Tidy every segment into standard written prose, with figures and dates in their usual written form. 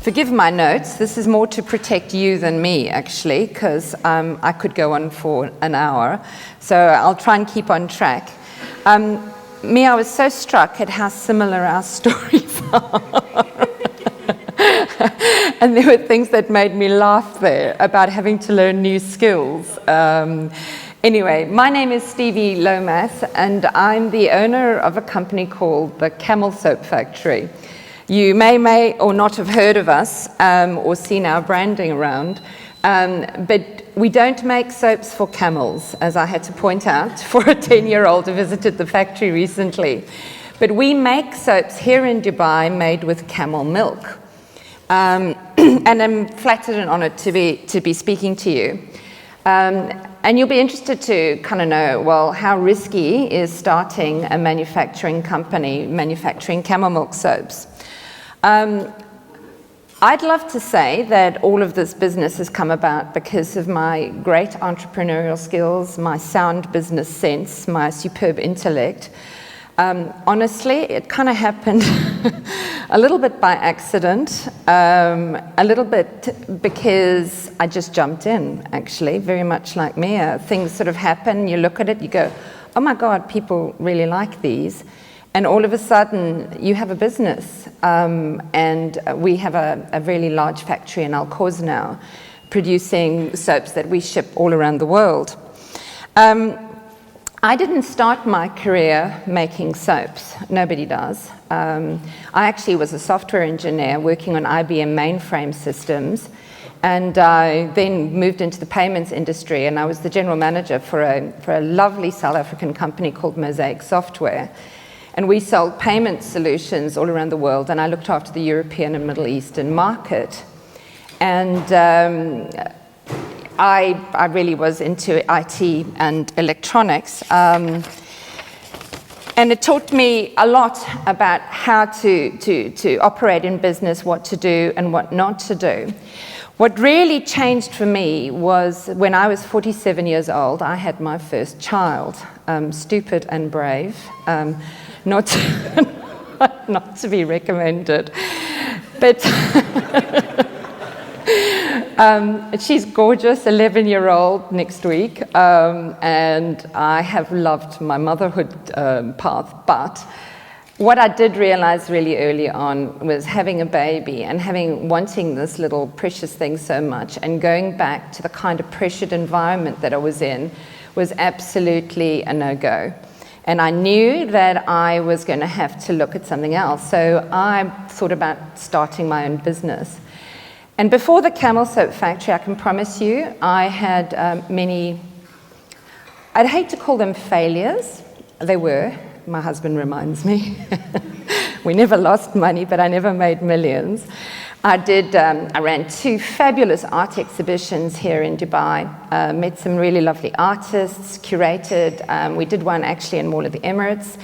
Forgive my notes, this is more to protect you than me, actually, because I could go on for an hour, so I'll try and keep on track. I was so struck at how similar our stories are. And there were things that made me laugh there about having to learn new skills. Anyway, my name is Stevi Lowmass, and I'm the owner of a company called the Camel Soap Factory. You may or not have heard of us or seen our branding around, but we don't make soaps for camels, as I had to point out for a 10-year-old who visited the factory recently. But we make soaps here in Dubai made with camel milk. And I'm flattered and honored to be speaking to you. And you'll be interested to kind of know, well, how risky is starting a manufacturing company manufacturing camel milk soaps? I'd love to say that all of this business has come about because of my great entrepreneurial skills, my sound business sense, my superb intellect. Honestly, it kind of happened a little bit by accident, a little bit because I just jumped in, actually, very much like me. Things sort of happen, you look at it, you go, oh my God, people really like these. And all of a sudden, you have a business. And we have a really large factory in Al Quoz now, producing soaps that we ship all around the world. I didn't start my career making soaps. Nobody does. I actually was a software engineer working on IBM mainframe systems. And I then moved into the payments industry, and I was the general manager for a lovely South African company called Mosaic Software. And we sold payment solutions all around the world, and I looked after the European and Middle Eastern market. And I really was into IT and electronics. And it taught me a lot about how to operate in business, what to do and what not to do. What really changed for me was when I was 47 years old, I had my first child, stupid and brave. Not to be recommended, but she's gorgeous, 11-year-old next week, and I have loved my motherhood path. But what I did realize really early on was having a baby and wanting this little precious thing so much and going back to the kind of pressured environment that I was in was absolutely a no-go. And I knew that I was going to have to look at something else. So I thought about starting my own business. And before the Camel Soap Factory, I can promise you, I had many, I'd hate to call them failures. They were. My husband reminds me. We never lost money, but I never made millions. I ran 2 fabulous art exhibitions here in Dubai, met some really lovely artists, curated. We did one actually in Mall of the Emirates.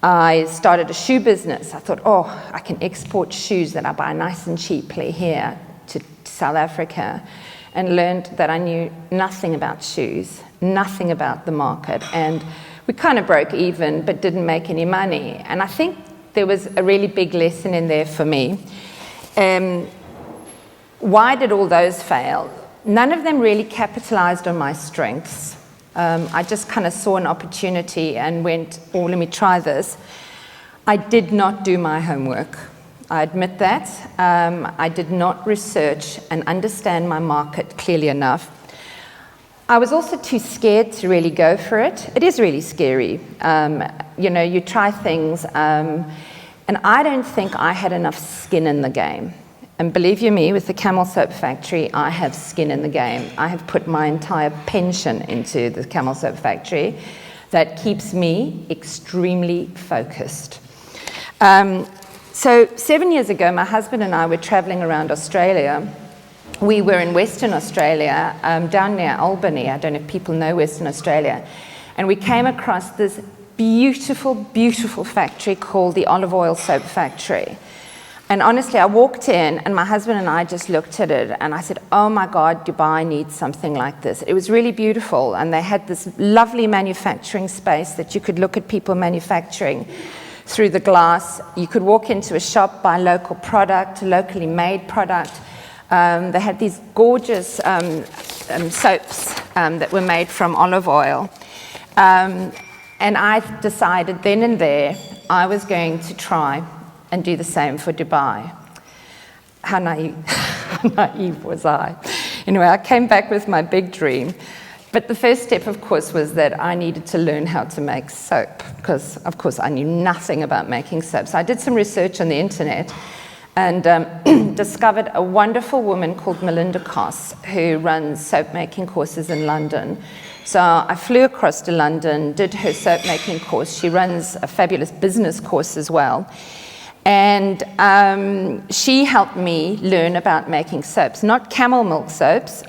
I started a shoe business. I thought, oh, I can export shoes that I buy nice and cheaply here to South Africa, and learned that I knew nothing about shoes, nothing about the market. And we kind of broke even, but didn't make any money. And I think there was a really big lesson in there for me. Why did all those fail? None of them really capitalized on my strengths. I just kind of saw an opportunity and went, oh, let me try this. I did not do my homework. I admit that. I did not research and understand my market clearly enough. I was also too scared to really go for it. It is really scary. You try things, and I don't think I had enough skin in the game. And believe you me, with the Camel Soap Factory, I have skin in the game. I have put my entire pension into the Camel Soap Factory. That keeps me extremely focused. So 7 years ago, my husband and I were traveling around Australia. We were in Western Australia, down near Albany. I don't know if people know Western Australia. And we came across this beautiful, beautiful factory called the Olive Oil Soap Factory. And honestly, I walked in, and my husband and I just looked at it, and I said, oh my God, Dubai needs something like this. It was really beautiful, and they had this lovely manufacturing space that you could look at people manufacturing. through the glass. You could walk into a shop, buy local product, locally made product. They had these gorgeous soaps that were made from olive oil. And I decided then and there I was going to try and do the same for Dubai. How naive was I? Anyway, I came back with my big dream. But the first step, of course, was that I needed to learn how to make soap, because, of course, I knew nothing about making soap. So I did some research on the internet and discovered a wonderful woman called Melinda Koss, who runs soap-making courses in London. So I flew across to London, did her soap-making course. She runs a fabulous business course as well. And she helped me learn about making soaps, not camel milk soaps.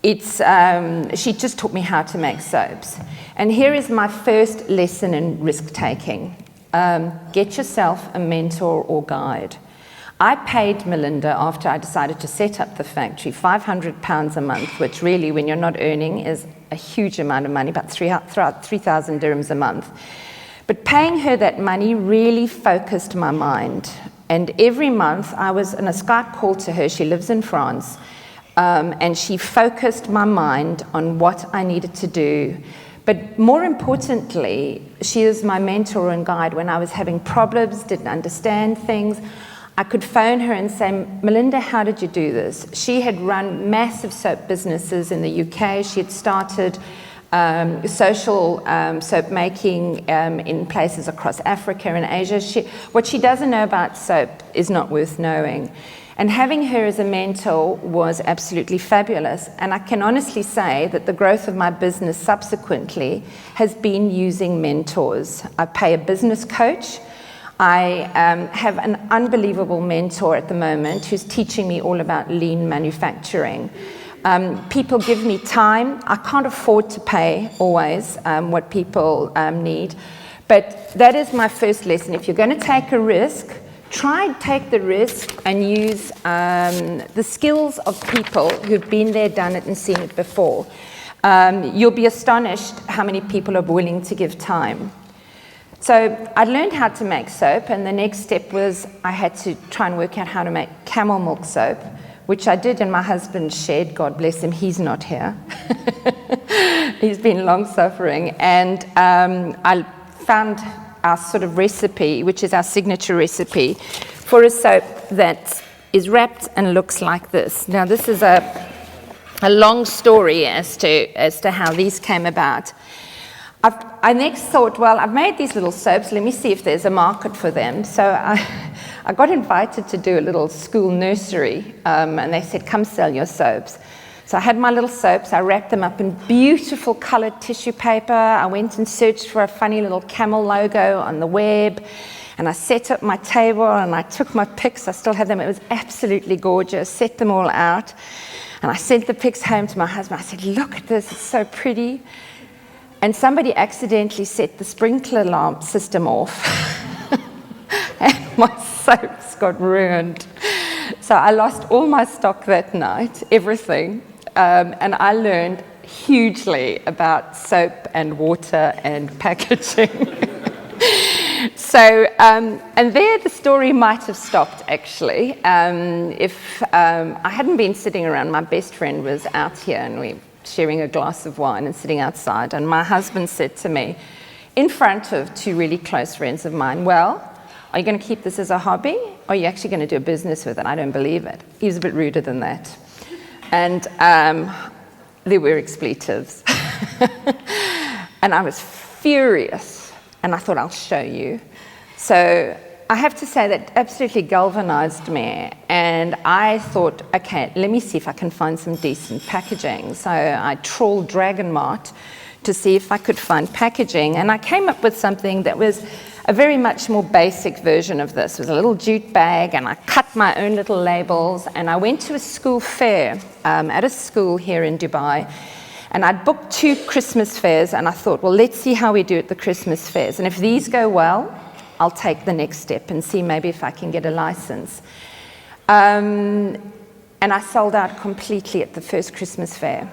She just taught me how to make soaps. And here is my first lesson in risk-taking. Get yourself a mentor or guide. I paid Melinda, after I decided to set up the factory, £500 a month, which really, when you're not earning, is a huge amount of money, about 3,000 dirhams a month. But paying her that money really focused my mind. And every month I was on a Skype call to her. She lives in France. And she focused my mind on what I needed to do. But more importantly, she is my mentor and guide. When I was having problems, didn't understand things, I could phone her and say, Melinda, how did you do this? She had run massive soap businesses in the UK. She had started social soap making in places across Africa and Asia. What she doesn't know about soap is not worth knowing. And having her as a mentor was absolutely fabulous. And I can honestly say that the growth of my business subsequently has been using mentors. I pay a business coach. I have an unbelievable mentor at the moment who's teaching me all about lean manufacturing. People give me time. I can't afford to pay always what people need. But that is my first lesson. If you're going to take a risk, try and take the risk and use the skills of people who've been there, done it, and seen it before. You'll be astonished how many people are willing to give time. So I learned how to make soap, and the next step was I had to try and work out how to make camel milk soap, which I did in my husband's shed. God bless him, he's not here. He's been long suffering. And I found our sort of recipe, which is our signature recipe, for a soap that is wrapped and looks like this. Now, this is a long story as to how these came about. I next thought, well, I've made these little soaps, let me see if there's a market for them. So I got invited to do a little school nursery, and they said, come sell your soaps. So I had my little soaps, I wrapped them up in beautiful colored tissue paper. I went and searched for a funny little camel logo on the web, and I set up my table and I took my pics. I still have them. It was absolutely gorgeous. Set them all out, and I sent the pics home to my husband. I said, look at this, it's so pretty. And somebody accidentally set the sprinkler alarm system off, and my soaps got ruined. So I lost all my stock that night, everything. And I learned hugely about soap and water and packaging. So, and there the story might have stopped, actually. If I hadn't been sitting around, my best friend was out here, and we were sharing a glass of wine and sitting outside. And my husband said to me, in front of two really close friends of mine, well, are you going to keep this as a hobby, or are you actually going to do a business with it? I don't believe it. He was a bit ruder than that. And there were expletives. And I was furious. And I thought, I'll show you. So I have to say that absolutely galvanized me. And I thought, okay, let me see if I can find some decent packaging. So I trawled Dragon Mart to see if I could find packaging. And I came up with something that was a very much more basic version of this. It was a little jute bag, and I cut my own little labels. And I went to a school fair at a school here in Dubai. And I'd booked 2 Christmas fairs, and I thought, well, let's see how we do at the Christmas fairs. And if these go well, I'll take the next step and see maybe if I can get a license. And I sold out completely at the first Christmas fair.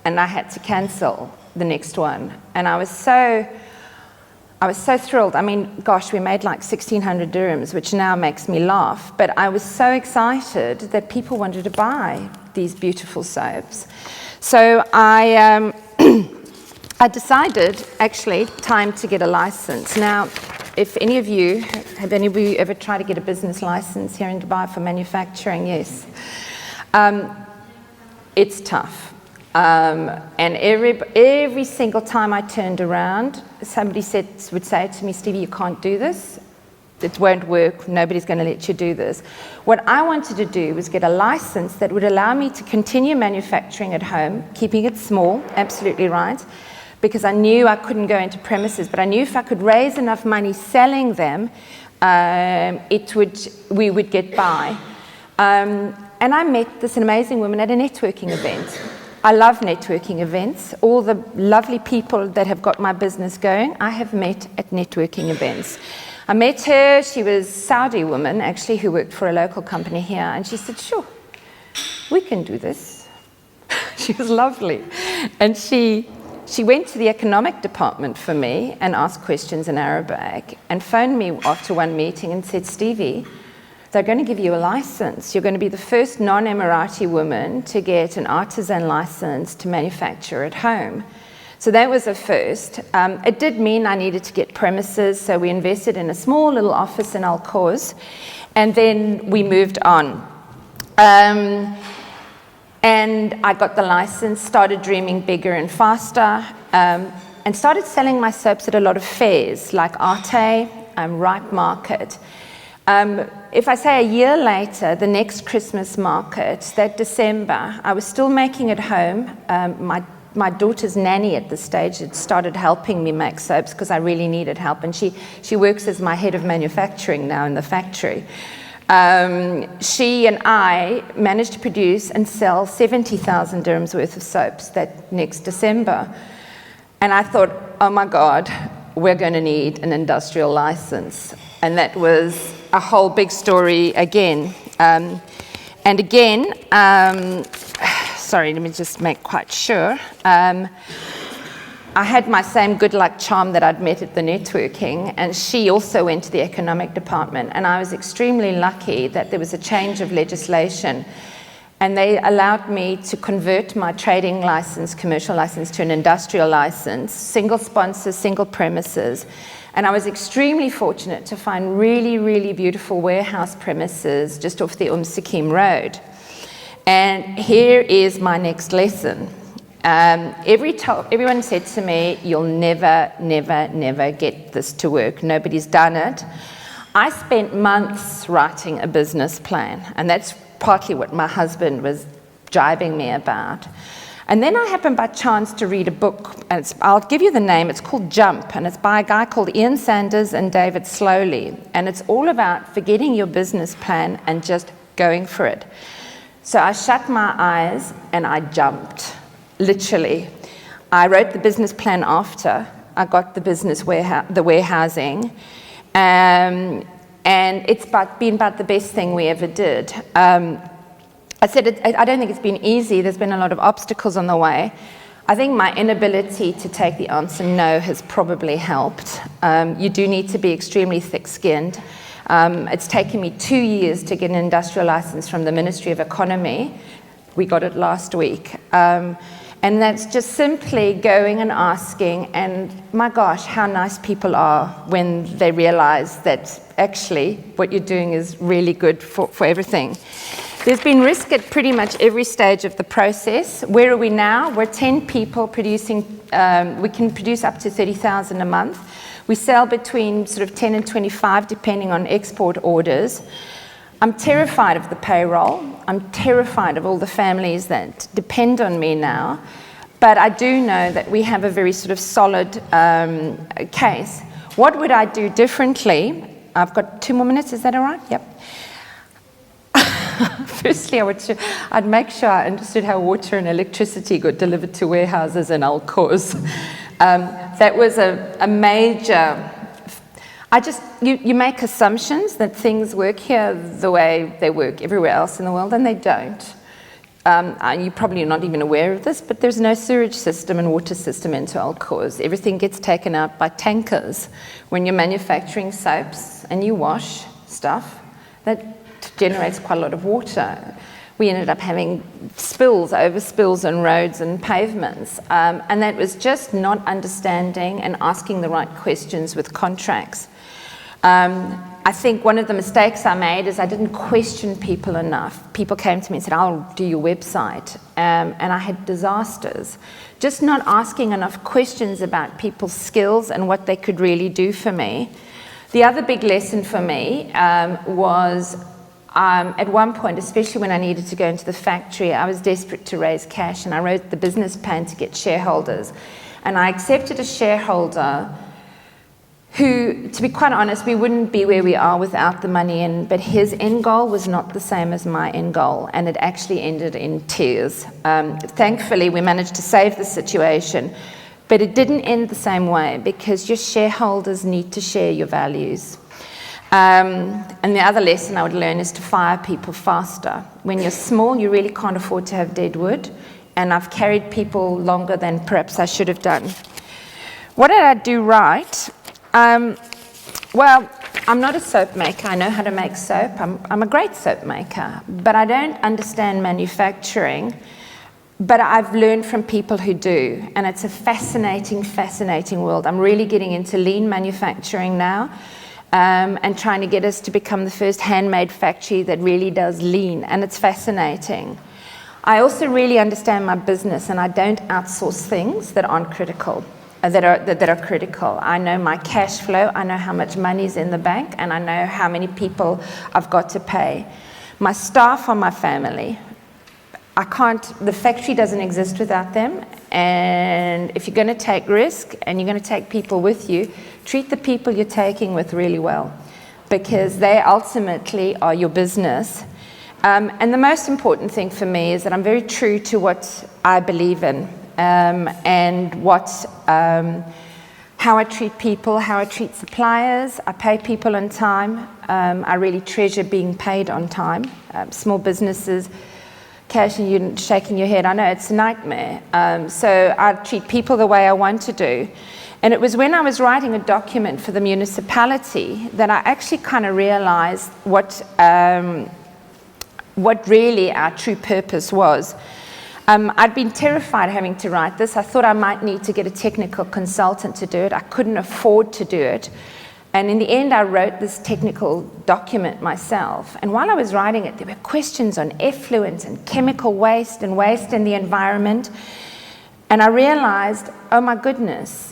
And I had to cancel the next one. And I was so I was so thrilled. I mean, gosh, we made like 1,600 dirhams, which now makes me laugh. But I was so excited that people wanted to buy these beautiful soaps. So I decided, actually, time to get a license. Now, if any of you, have any of you ever tried to get a business license here in Dubai for manufacturing? Yes. It's tough. And every single time I turned around, somebody would say to me, Stevie, you can't do this. It won't work. Nobody's going to let you do this. What I wanted to do was get a license that would allow me to continue manufacturing at home, keeping it small, absolutely right, because I knew I couldn't go into premises, but I knew if I could raise enough money selling them, we would get by. And I met this amazing woman at a networking event. I love networking events. All the lovely people that have got my business going, I have met at networking events. I met her. She was a Saudi woman, actually, who worked for a local company here. And she said, sure, we can do this. She was lovely. And she went to the economic department for me and asked questions in Arabic and phoned me after one meeting and said, Stevie, they're going to give you a license. You're going to be the first non-Emirati woman to get an artisan license to manufacture at home. So that was a first. It did mean I needed to get premises, so we invested in a small little office in Al Quoz, and then we moved on. And I got the license, started dreaming bigger and faster, and started selling my soaps at a lot of fairs, like Arte, Ripe Market. If I say a year later, the next Christmas market, that December, I was still making at home. My daughter's nanny at this stage had started helping me make soaps because I really needed help, and she works as my head of manufacturing now in the factory. She and I managed to produce and sell 70,000 dirhams worth of soaps that next December. And I thought, oh my God, we're going to need an industrial license. And that was a whole big story again. And again, sorry, let me just make quite sure. I had my same good luck charm that I'd met at the networking, and she also went to the economic department. And I was extremely lucky that there was a change of legislation, and they allowed me to convert my trading license, commercial license, to an industrial license, single sponsor, single premises. And I was extremely fortunate to find really, really beautiful warehouse premises just off the Sakim Road. And here is my next lesson. Everyone said to me, you'll never, never, never get this to work. Nobody's done it. I spent months writing a business plan, and that's partly what my husband was jibing me about. And then I happened by chance to read a book, and I'll give you the name. It's called Jump, and it's by a guy called Ian Sanders and David Slowly. And it's all about forgetting your business plan and just going for it. So I shut my eyes and I jumped, literally. I wrote the business plan after I got the business the warehousing. And it's been about the best thing we ever did. I said, I don't think it's been easy. There's been a lot of obstacles on the way. I think my inability to take the answer no has probably helped. You do need to be extremely thick-skinned. It's taken me 2 years to get an industrial license from the Ministry of Economy. We got it last week. And that's just simply going and asking, and my gosh, how nice people are when they realize that actually what you're doing is really good for everything. There's been risk at pretty much every stage of the process. Where are we now? We're 10 people producing, we can produce up to 30,000 a month. We sell between sort of 10 and 25 depending on export orders. I'm terrified of the payroll. I'm terrified of all the families that depend on me now. But I do know that we have a very sort of solid case. What would I do differently? I've got 2 more minutes, is that all right? Yep. Firstly, I'd make sure I understood how water and electricity got delivered to warehouses in Al Quoz. That was a major... You make assumptions that things work here the way they work everywhere else in the world, and they don't. You're probably not even aware of this, but there's no sewage system and water system into Alcoz. Everything gets taken out by tankers. When you're manufacturing soaps and you wash stuff, that generates quite a lot of water. We ended up having overspills on roads and pavements. And that was just not understanding and asking the right questions with contracts. I think one of the mistakes I made is I didn't question people enough. People came to me and said, I'll do your website. And I had disasters. Just not asking enough questions about people's skills and what they could really do for me. The other big lesson for me was at one point, especially when I needed to go into the factory, I was desperate to raise cash, and I wrote the business plan to get shareholders. And I accepted a shareholder who, to be quite honest, we wouldn't be where we are without the money in, but his end goal was not the same as my end goal, and it actually ended in tears. Thankfully, we managed to save the situation, but it didn't end the same way, because your shareholders need to share your values. And the other lesson I would learn is to fire people faster. When you're small, you really can't afford to have dead wood, and I've carried people longer than perhaps I should have done. What did I do right? Well, I'm not a soap maker. I know how to make soap. I'm a great soap maker, but I don't understand manufacturing. But I've learned from people who do, and it's a fascinating, fascinating world. I'm really getting into lean manufacturing now, and trying to get us to become the first handmade factory that really does lean, and it's fascinating. I also really understand my business, and I don't outsource things that aren't critical. That are critical. I know my cash flow, I know how much money's in the bank, and I know how many people I've got to pay. My staff are my family. The factory doesn't exist without them, and if you're going to take risk and you're going to take people with you, treat the people you're taking with really well, because they ultimately are your business. And the most important thing for me is that I'm very true to what I believe in. And how I treat people, how I treat suppliers. I pay people on time. I really treasure being paid on time. Small businesses, cash and you shaking your head, I know it's a nightmare. So I treat people the way I want to do. And it was when I was writing a document for the municipality that I actually kind of realized what really our true purpose was. I'd been terrified having to write this. I thought I might need to get a technical consultant to do it. I couldn't afford to do it. And in the end, I wrote this technical document myself. And while I was writing it, there were questions on effluent and chemical waste and waste in the environment. And I realized, oh my goodness,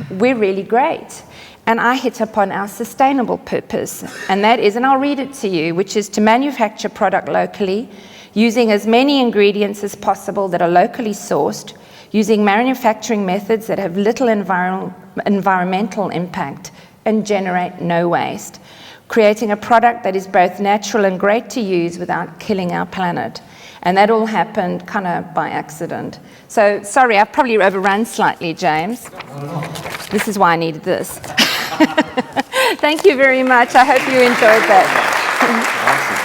we're really great. And I hit upon our sustainable purpose. And that is, and I'll read it to you, which is to manufacture product locally, using as many ingredients as possible that are locally sourced, using manufacturing methods that have little environmental impact and generate no waste, creating a product that is both natural and great to use without killing our planet. And that all happened kind of by accident. So, sorry, I've probably overrun slightly, James. This is why I needed this. Thank you very much. I hope you enjoyed that. Awesome.